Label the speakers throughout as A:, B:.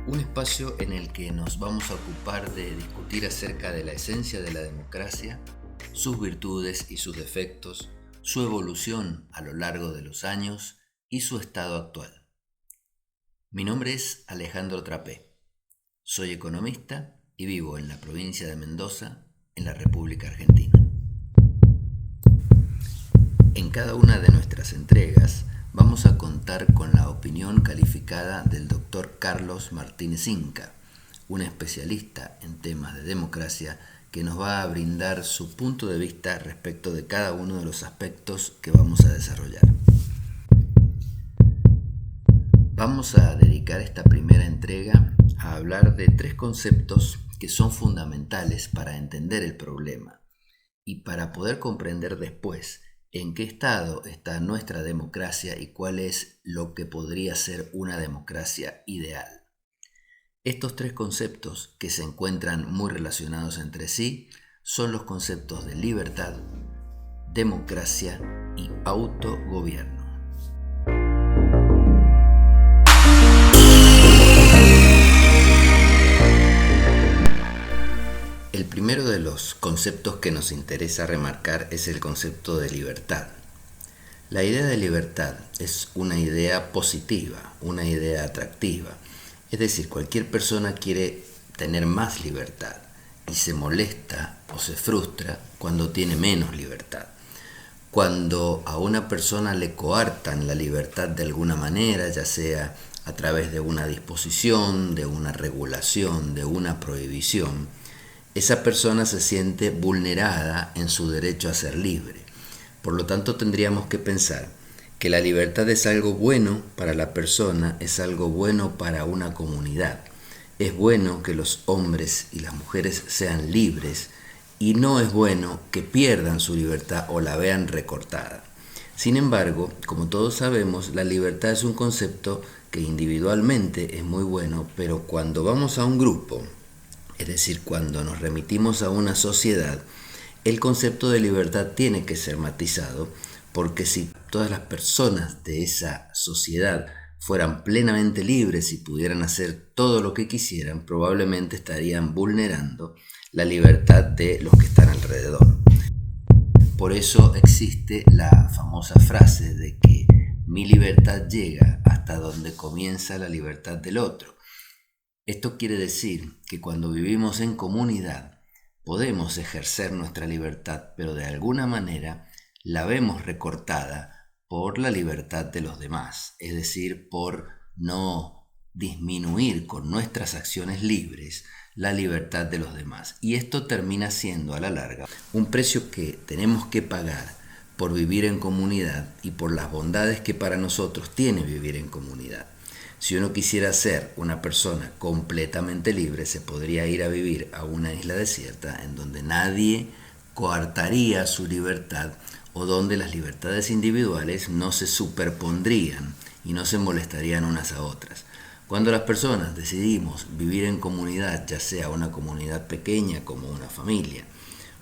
A: Un espacio en el que nos vamos a ocupar de discutir acerca de la esencia de la democracia, sus virtudes y sus defectos, su evolución a lo largo de los años y su estado actual. Mi nombre es Alejandro Trapé. Soy economista y vivo en la provincia de Mendoza, en la República Argentina. En cada una de nuestras entregas vamos a contar con la opinión calificada del Dr. Carlos Martínez Inca, un especialista en temas de democracia que nos va a brindar su punto de vista respecto de cada uno de los aspectos que vamos a desarrollar. Vamos a dedicar esta primera entrega a hablar de tres conceptos que son fundamentales para entender el problema y para poder comprender después en qué estado está nuestra democracia y cuál es lo que podría ser una democracia ideal. Estos tres conceptos, que se encuentran muy relacionados entre sí, son los conceptos de libertad, democracia y autogobierno. El primero de los conceptos que nos interesa remarcar es el concepto de libertad. La idea de libertad es una idea positiva, una idea atractiva. Es decir, cualquier persona quiere tener más libertad y se molesta o se frustra cuando tiene menos libertad. Cuando a una persona le coartan la libertad de alguna manera, ya sea a través de una disposición, de una regulación, de una prohibición, esa persona se siente vulnerada en su derecho a ser libre. Por lo tanto, tendríamos que pensar que la libertad es algo bueno para la persona, es algo bueno para una comunidad. Es bueno que los hombres y las mujeres sean libres y no es bueno que pierdan su libertad o la vean recortada. Sin embargo, como todos sabemos, la libertad es un concepto que individualmente es muy bueno, pero cuando vamos a un grupo, es decir, cuando nos remitimos a una sociedad, el concepto de libertad tiene que ser matizado, porque si todas las personas de esa sociedad fueran plenamente libres y pudieran hacer todo lo que quisieran, probablemente estarían vulnerando la libertad de los que están alrededor. Por eso existe la famosa frase de que mi libertad llega hasta donde comienza la libertad del otro. Esto quiere decir que cuando vivimos en comunidad podemos ejercer nuestra libertad, pero de alguna manera la vemos recortada por la libertad de los demás, es decir, por no disminuir con nuestras acciones libres la libertad de los demás. Y esto termina siendo a la larga un precio que tenemos que pagar por vivir en comunidad y por las bondades que para nosotros tiene vivir en comunidad. Si uno quisiera ser una persona completamente libre, se podría ir a vivir a una isla desierta en donde nadie coartaría su libertad o donde las libertades individuales no se superpondrían y no se molestarían unas a otras. Cuando las personas decidimos vivir en comunidad, ya sea una comunidad pequeña como una familia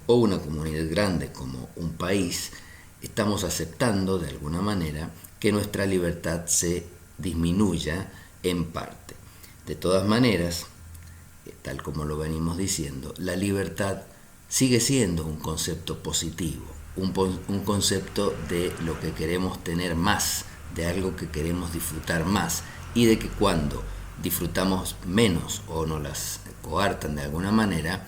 A: o una comunidad grande como un país, estamos aceptando de alguna manera que nuestra libertad se disminuya en parte. De todas maneras, tal como lo venimos diciendo, la libertad sigue siendo un concepto positivo, un concepto de lo que queremos tener más, de algo que queremos disfrutar más, y de que cuando disfrutamos menos o nos las coartan de alguna manera,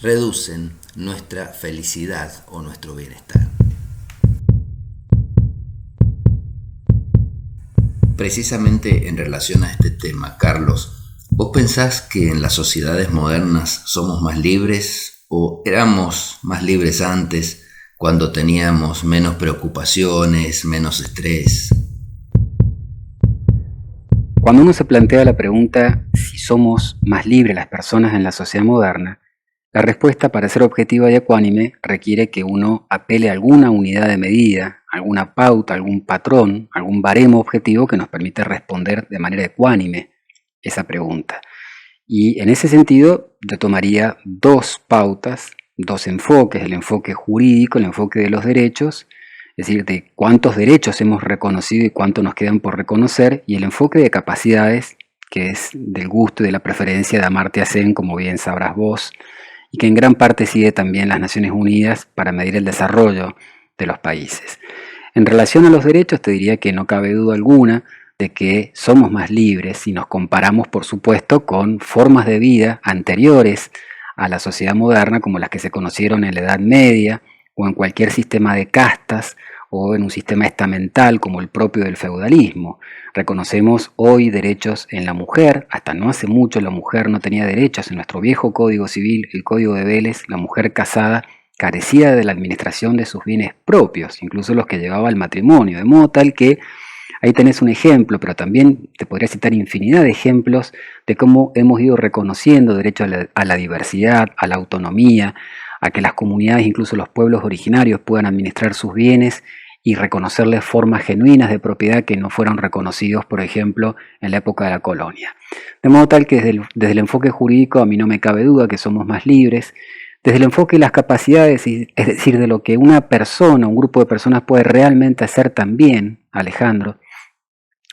A: reducen nuestra felicidad o nuestro bienestar. Precisamente en relación a este tema, Carlos, ¿vos pensás que en las sociedades modernas somos más libres o éramos más libres antes cuando teníamos menos preocupaciones, menos estrés?
B: Cuando uno se plantea la pregunta si somos más libres las personas en la sociedad moderna, la respuesta, para ser objetiva y ecuánime, requiere que uno apele a alguna unidad de medida, alguna pauta, algún patrón, algún baremo objetivo que nos permite responder de manera ecuánime esa pregunta. Y en ese sentido yo tomaría dos pautas, dos enfoques: el enfoque jurídico, el enfoque de los derechos, es decir, de cuántos derechos hemos reconocido y cuántos nos quedan por reconocer, y el enfoque de capacidades, que es del gusto y de la preferencia de Amartya Sen, como bien sabrás vos, y que en gran parte sigue también las Naciones Unidas para medir el desarrollo de los países. En relación a los derechos, te diría que no cabe duda alguna de que somos más libres si nos comparamos, por supuesto, con formas de vida anteriores a la sociedad moderna, como las que se conocieron en la Edad Media o en cualquier sistema de castas o en un sistema estamental como el propio del feudalismo. Reconocemos hoy derechos en la mujer, hasta no hace mucho la mujer no tenía derechos. En nuestro viejo Código Civil, el Código de Vélez, la mujer casada carecía de la administración de sus bienes propios, incluso los que llevaba al matrimonio, de modo tal que ahí tenés un ejemplo, pero también te podría citar infinidad de ejemplos de cómo hemos ido reconociendo derecho a la diversidad, a la autonomía, a que las comunidades, incluso los pueblos originarios, puedan administrar sus bienes y reconocerles formas genuinas de propiedad que no fueron reconocidos, por ejemplo, en la época de la colonia. De modo tal que desde el enfoque jurídico a mí no me cabe duda que somos más libres. Desde el enfoque de las capacidades, es decir, de lo que una persona, un grupo de personas puede realmente hacer también, Alejandro,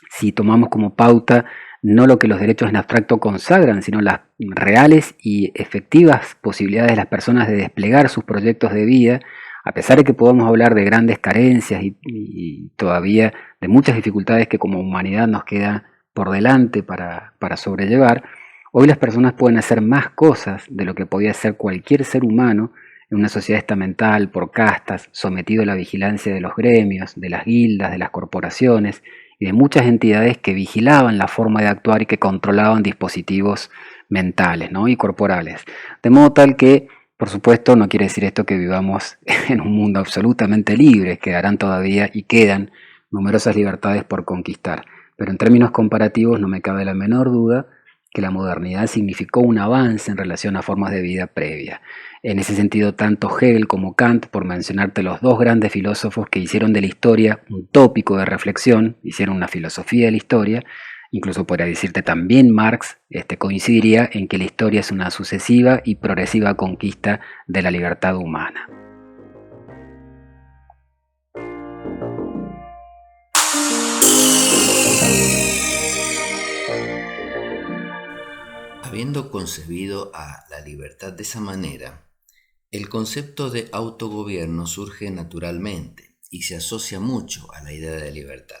B: si tomamos como pauta no lo que los derechos en abstracto consagran, sino las reales y efectivas posibilidades de las personas de desplegar sus proyectos de vida, a pesar de que podamos hablar de grandes carencias y todavía de muchas dificultades que como humanidad nos queda por delante para sobrellevar, hoy las personas pueden hacer más cosas de lo que podía hacer cualquier ser humano en una sociedad estamental, por castas, sometido a la vigilancia de los gremios, de las guildas, de las corporaciones y de muchas entidades que vigilaban la forma de actuar y que controlaban dispositivos mentales, ¿no? y corporales. De modo tal que, por supuesto, no quiere decir esto que vivamos en un mundo absolutamente libre, quedarán todavía y quedan numerosas libertades por conquistar. Pero en términos comparativos no me cabe la menor duda que la modernidad significó un avance en relación a formas de vida previa. En ese sentido, tanto Hegel como Kant, por mencionarte los dos grandes filósofos que hicieron de la historia un tópico de reflexión, hicieron una filosofía de la historia, incluso podría decirte también Marx, coincidiría en que la historia es una sucesiva y progresiva conquista de la libertad humana.
A: Habiendo concebido a la libertad de esa manera, el concepto de autogobierno surge naturalmente y se asocia mucho a la idea de libertad.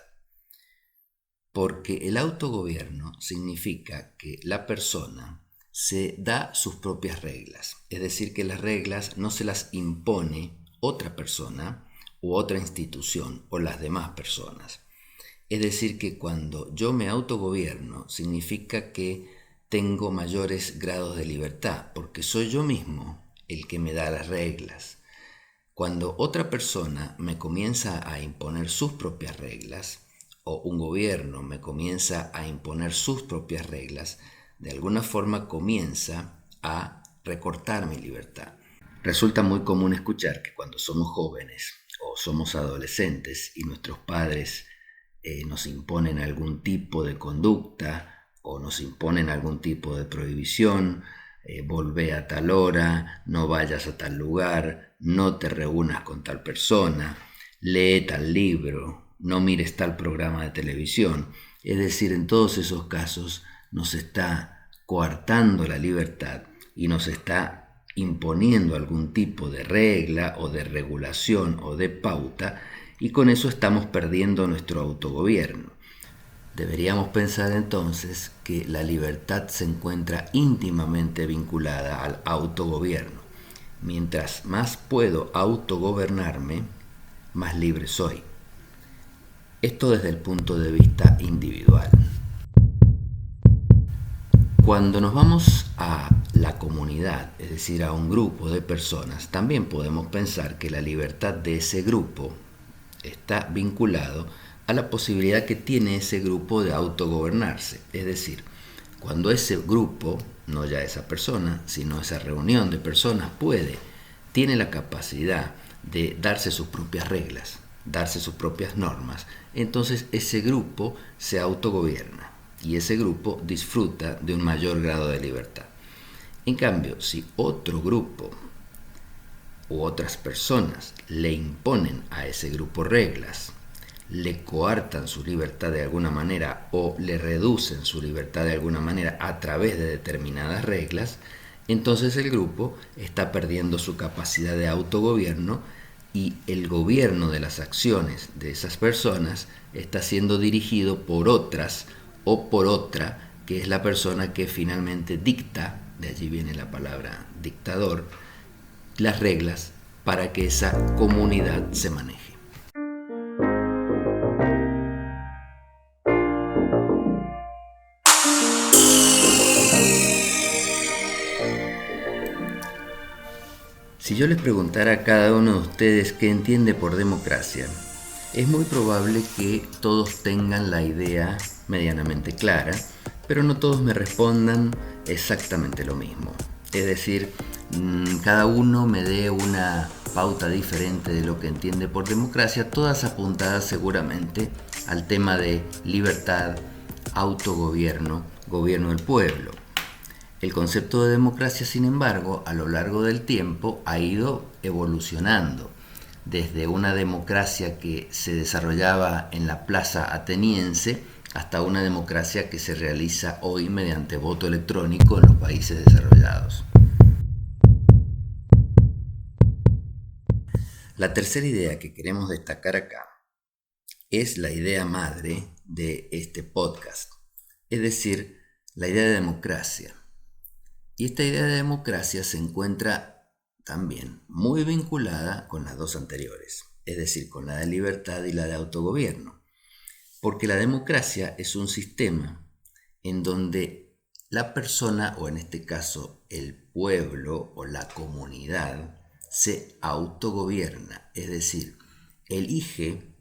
A: Porque el autogobierno significa que la persona se da sus propias reglas, es decir, que las reglas no se las impone otra persona u otra institución o las demás personas. Es decir, que cuando yo me autogobierno significa que tengo mayores grados de libertad, porque soy yo mismo el que me da las reglas. Cuando otra persona me comienza a imponer sus propias reglas, o un gobierno me comienza a imponer sus propias reglas, de alguna forma comienza a recortar mi libertad. Resulta muy común escuchar que cuando somos jóvenes o somos adolescentes y nuestros padres nos imponen algún tipo de conducta o nos imponen algún tipo de prohibición, volvé a tal hora, no vayas a tal lugar, no te reúnas con tal persona, lee tal libro, no mires tal programa de televisión. Es decir, en todos esos casos nos está coartando la libertad y nos está imponiendo algún tipo de regla o de regulación o de pauta, y con eso estamos perdiendo nuestro autogobierno. Deberíamos pensar entonces que la libertad se encuentra íntimamente vinculada al autogobierno. Mientras más puedo autogobernarme, más libre soy. Esto desde el punto de vista individual. Cuando nos vamos a la comunidad, es decir, a un grupo de personas, también podemos pensar que la libertad de ese grupo está vinculado a la posibilidad que tiene ese grupo de autogobernarse. Es decir, cuando ese grupo, no ya esa persona, sino esa reunión de personas tiene la capacidad de darse sus propias reglas, darse sus propias normas, entonces ese grupo se autogobierna y ese grupo disfruta de un mayor grado de libertad. En cambio, si otro grupo u otras personas le imponen a ese grupo reglas, le coartan su libertad de alguna manera o le reducen su libertad de alguna manera a través de determinadas reglas, entonces el grupo está perdiendo su capacidad de autogobierno y el gobierno de las acciones de esas personas está siendo dirigido por otras o por otra, que es la persona que finalmente dicta, de allí viene la palabra dictador, las reglas para que esa comunidad se maneje. Si yo les preguntara a cada uno de ustedes qué entiende por democracia, es muy probable que todos tengan la idea medianamente clara, pero no todos me respondan exactamente lo mismo. Es decir, cada uno me dé una pauta diferente de lo que entiende por democracia, todas apuntadas seguramente al tema de libertad, autogobierno, gobierno del pueblo. El concepto de democracia, sin embargo, a lo largo del tiempo ha ido evolucionando, desde una democracia que se desarrollaba en la plaza ateniense hasta una democracia que se realiza hoy mediante voto electrónico en los países desarrollados. La tercera idea que queremos destacar acá es la idea madre de este podcast, es decir, la idea de democracia. Y esta idea de democracia se encuentra también muy vinculada con las dos anteriores, es decir, con la de libertad y la de autogobierno, porque la democracia es un sistema en donde la persona, o en este caso el pueblo o la comunidad, se autogobierna, es decir, elige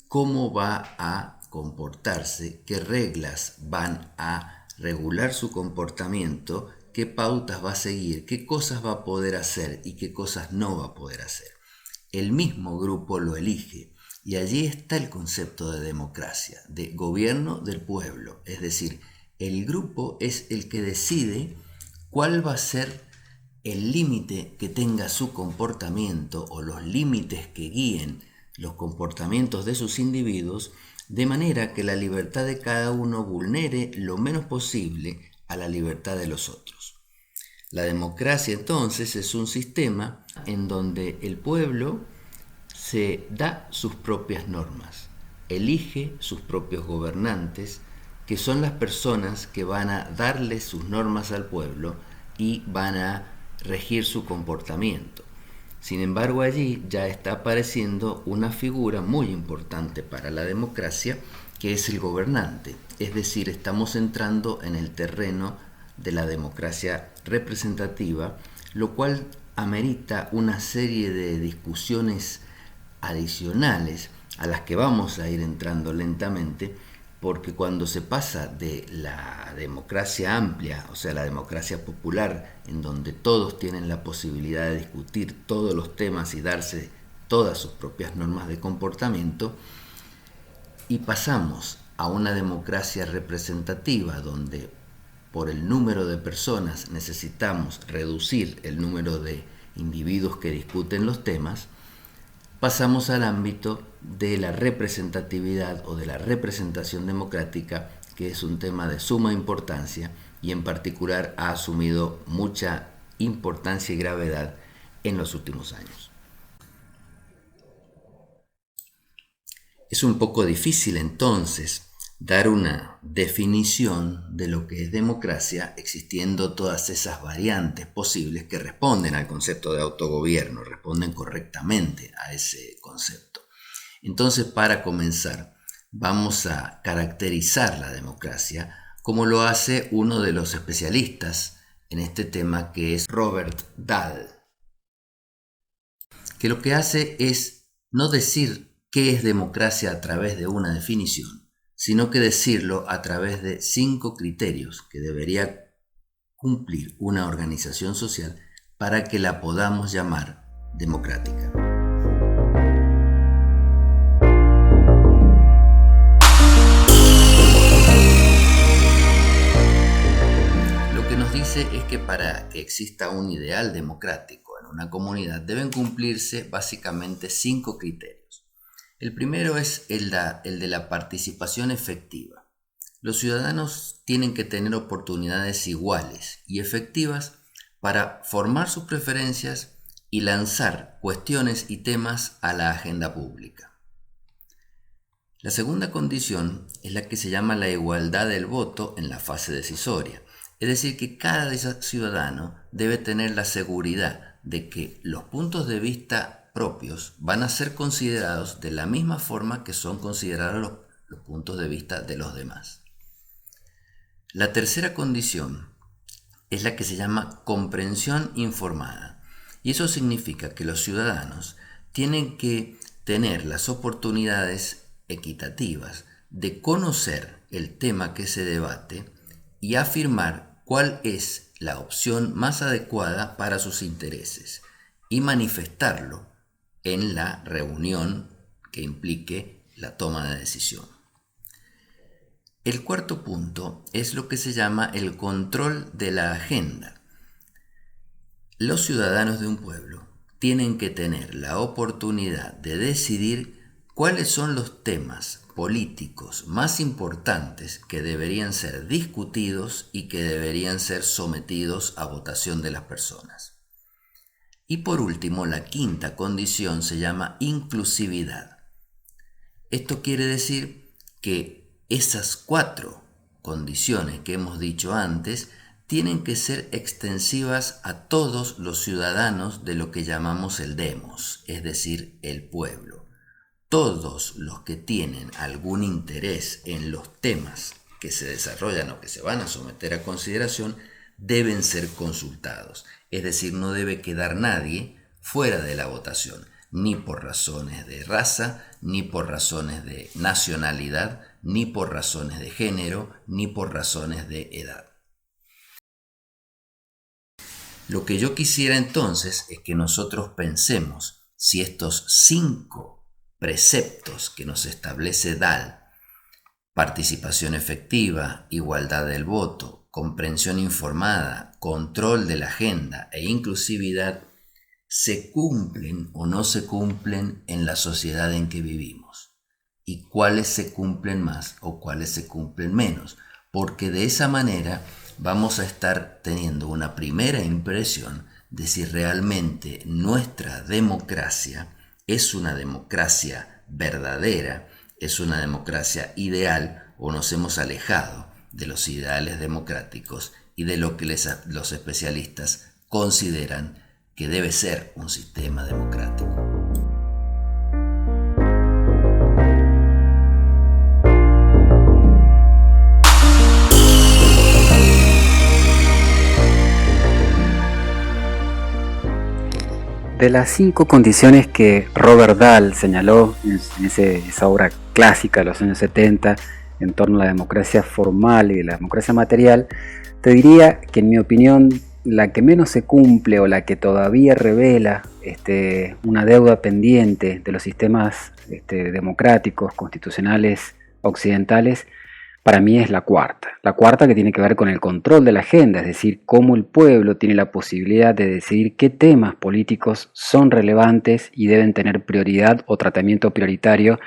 A: cómo va a comportarse, qué reglas van a regular su comportamiento, qué pautas va a seguir, qué cosas va a poder hacer y qué cosas no va a poder hacer. El mismo grupo lo elige y allí está el concepto de democracia, de gobierno del pueblo. Es decir, el grupo es el que decide cuál va a ser el límite que tenga su comportamiento o los límites que guíen los comportamientos de sus individuos, de manera que la libertad de cada uno vulnere lo menos posible a la libertad de los otros. La democracia entonces es un sistema en donde el pueblo se da sus propias normas, elige sus propios gobernantes, que son las personas que van a darle sus normas al pueblo y van a regir su comportamiento. Sin embargo, allí ya está apareciendo una figura muy importante para la democracia, que es el gobernante. Es decir, estamos entrando en el terreno de la democracia representativa, lo cual amerita una serie de discusiones adicionales a las que vamos a ir entrando lentamente, porque cuando se pasa de la democracia amplia, o sea, la democracia popular, en donde todos tienen la posibilidad de discutir todos los temas y darse todas sus propias normas de comportamiento, y pasamos a una democracia representativa, donde por el número de personas necesitamos reducir el número de individuos que discuten los temas, pasamos al ámbito de la representatividad o de la representación democrática, que es un tema de suma importancia y en particular ha asumido mucha importancia y gravedad en los últimos años. Es un poco difícil entonces dar una definición de lo que es democracia, existiendo todas esas variantes posibles que responden al concepto de autogobierno, responden correctamente a ese concepto. Entonces, para comenzar, vamos a caracterizar la democracia como lo hace uno de los especialistas en este tema, que es Robert Dahl, que lo que hace es no decir qué es democracia a través de una definición, sino que decirlo a través de 5 criterios que debería cumplir una organización social para que la podamos llamar democrática. Lo que nos dice es que para que exista un ideal democrático en una comunidad deben cumplirse básicamente 5 criterios. El primero es el de la participación efectiva. Los ciudadanos tienen que tener oportunidades iguales y efectivas para formar sus preferencias y lanzar cuestiones y temas a la agenda pública. La segunda condición es la que se llama la igualdad del voto en la fase decisoria, es decir, que cada ciudadano debe tener la seguridad de que los puntos de vista propios van a ser considerados de la misma forma que son considerados los puntos de vista de los demás. La tercera condición es la que se llama comprensión informada, y eso significa que los ciudadanos tienen que tener las oportunidades equitativas de conocer el tema que se debate y afirmar cuál es la opción más adecuada para sus intereses y manifestarlo en la reunión que implique la toma de decisión. El cuarto punto es lo que se llama el control de la agenda. Los ciudadanos de un pueblo tienen que tener la oportunidad de decidir cuáles son los temas políticos más importantes que deberían ser discutidos y que deberían ser sometidos a votación de las personas. Y por último, la quinta condición se llama inclusividad. Esto quiere decir que esas 4 condiciones que hemos dicho antes tienen que ser extensivas a todos los ciudadanos de lo que llamamos el demos, es decir, el pueblo. Todos los que tienen algún interés en los temas que se desarrollan o que se van a someter a consideración deben ser consultados, es decir, no debe quedar nadie fuera de la votación, ni por razones de raza, ni por razones de nacionalidad, ni por razones de género, ni por razones de edad. Lo que yo quisiera entonces es que nosotros pensemos si estos 5 preceptos que nos establece DAL, participación efectiva, igualdad del voto, comprensión informada, control de la agenda e inclusividad, se cumplen o no se cumplen en la sociedad en que vivimos, y cuáles se cumplen más o cuáles se cumplen menos, porque de esa manera vamos a estar teniendo una primera impresión de si realmente nuestra democracia es una democracia verdadera, es una democracia ideal o nos hemos alejado de los ideales democráticos y de lo que los especialistas consideran que debe ser un sistema democrático.
B: De las 5 condiciones que Robert Dahl señaló en esa obra clásica de los años 70 en torno a la democracia formal y la democracia material, te diría que en mi opinión la que menos se cumple o la que todavía revela una deuda pendiente de los sistemas democráticos, constitucionales occidentales, para mí es la cuarta. La cuarta, que tiene que ver con el control de la agenda, es decir, cómo el pueblo tiene la posibilidad de decidir qué temas políticos son relevantes y deben tener prioridad o tratamiento prioritario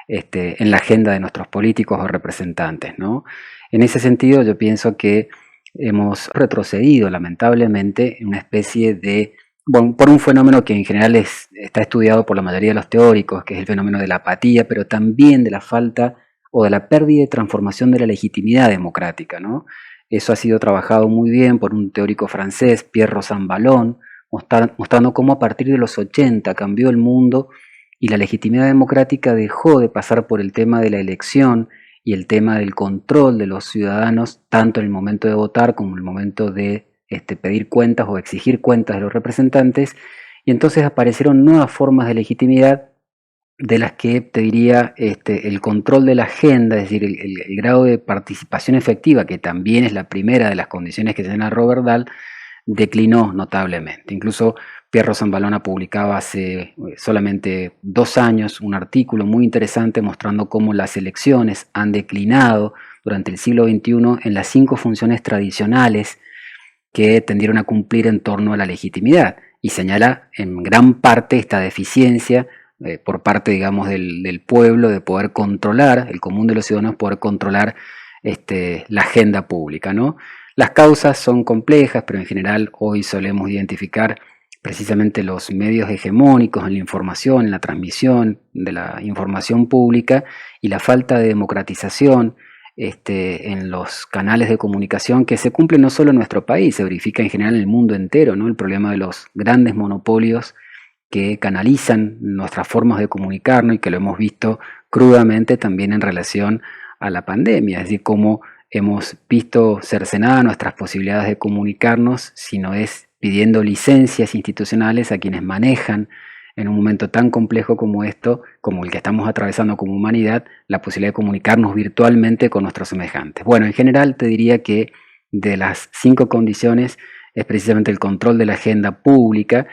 B: en la agenda de nuestros políticos o representantes, ¿no? En ese sentido, yo pienso que hemos retrocedido lamentablemente en una especie de, bueno, por un fenómeno que en general está estudiado por la mayoría de los teóricos, que es el fenómeno de la apatía, pero también de la falta o de la pérdida de transformación de la legitimidad democrática, ¿no? Eso ha sido trabajado muy bien por un teórico francés, Pierre Rosanvallon, mostrando cómo a partir de los 80 cambió el mundo y la legitimidad democrática dejó de pasar por el tema de la elección y el tema del control de los ciudadanos, tanto en el momento de votar como en el momento de pedir cuentas o exigir cuentas de los representantes, y entonces aparecieron nuevas formas de legitimidad de las que te diría el control de la agenda, es decir, el grado de participación efectiva, que también es la primera de las condiciones que señala Robert Dahl, declinó notablemente. Incluso Pierre Rosanvallon ha publicado hace solamente 2 años un artículo muy interesante mostrando cómo las elecciones han declinado durante el siglo XXI en las 5 funciones tradicionales que tendieron a cumplir en torno a la legitimidad, y señala en gran parte esta deficiencia por parte, digamos, del pueblo de poder controlar, el común de los ciudadanos, poder controlar la agenda pública, ¿no? Las causas son complejas, pero en general hoy solemos identificar precisamente los medios hegemónicos en la información, en la transmisión de la información pública y la falta de democratización en los canales de comunicación que se cumplen no solo en nuestro país, se verifica en general en el mundo entero, ¿no? El problema de los grandes monopolios que canalizan nuestras formas de comunicarnos y que lo hemos visto crudamente también en relación a la pandemia, es decir, cómo hemos visto cercenadas nuestras posibilidades de comunicarnos, si no es pidiendo licencias institucionales a quienes manejan en un momento tan complejo como esto, como el que estamos atravesando como humanidad, la posibilidad de comunicarnos virtualmente con nuestros semejantes. Bueno, en general te diría que de las 5 condiciones es precisamente el control de la agenda pública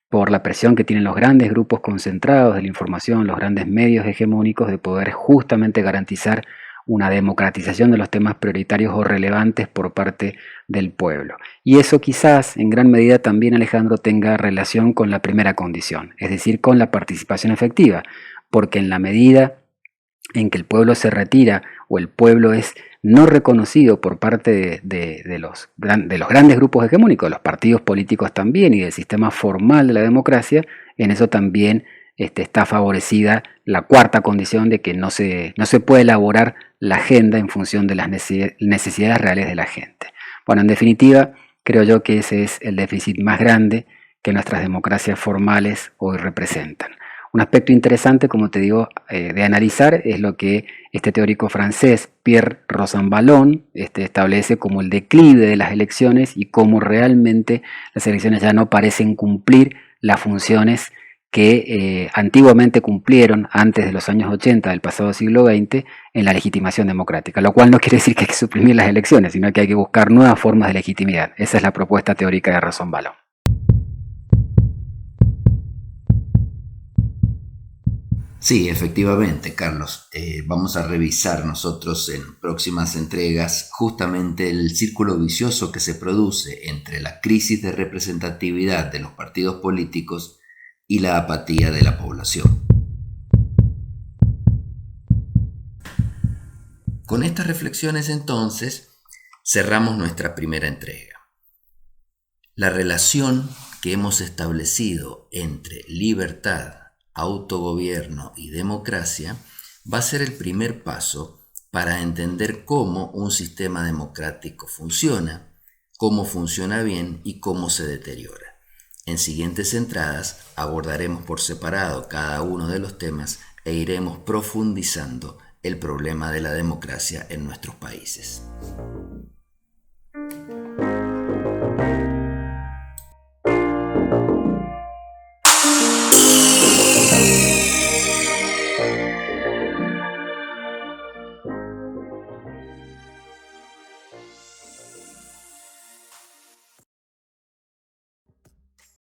B: por la presión que tienen los grandes grupos concentrados de la información, los grandes medios hegemónicos de poder justamente garantizar una democratización de los temas prioritarios o relevantes por parte del pueblo. Y eso quizás en gran medida también, Alejandro, tenga relación con la primera condición, es decir, con la participación efectiva, porque en la medida en que el pueblo se retira o el pueblo es no reconocido por parte de los grandes grupos hegemónicos, de los partidos políticos también y del sistema formal de la democracia, en eso también está favorecida la cuarta condición de que no se puede elaborar la agenda en función de las necesidades reales de la gente. Bueno, en definitiva, creo yo que ese es el déficit más grande que nuestras democracias formales hoy representan. Un aspecto interesante, como te digo, de analizar es lo que este teórico francés, Pierre Rosanvallon, establece como el declive de las elecciones y cómo realmente las elecciones ya no parecen cumplir las funciones que antiguamente cumplieron antes de los años 80 del pasado siglo XX en la legitimación democrática, lo cual no quiere decir que hay que suprimir las elecciones, sino que hay que buscar nuevas formas de legitimidad. Esa es la propuesta teórica de Rosanvallon.
A: Sí, efectivamente, Carlos. Vamos a revisar nosotros en próximas entregas justamente el círculo vicioso que se produce entre la crisis de representatividad de los partidos políticos y la apatía de la población. Con estas reflexiones entonces cerramos nuestra primera entrega. La relación que hemos establecido entre libertad, autogobierno y democracia va a ser el primer paso para entender cómo un sistema democrático funciona, cómo funciona bien y cómo se deteriora. En siguientes entradas abordaremos por separado cada uno de los temas e iremos profundizando el problema de la democracia en nuestros países.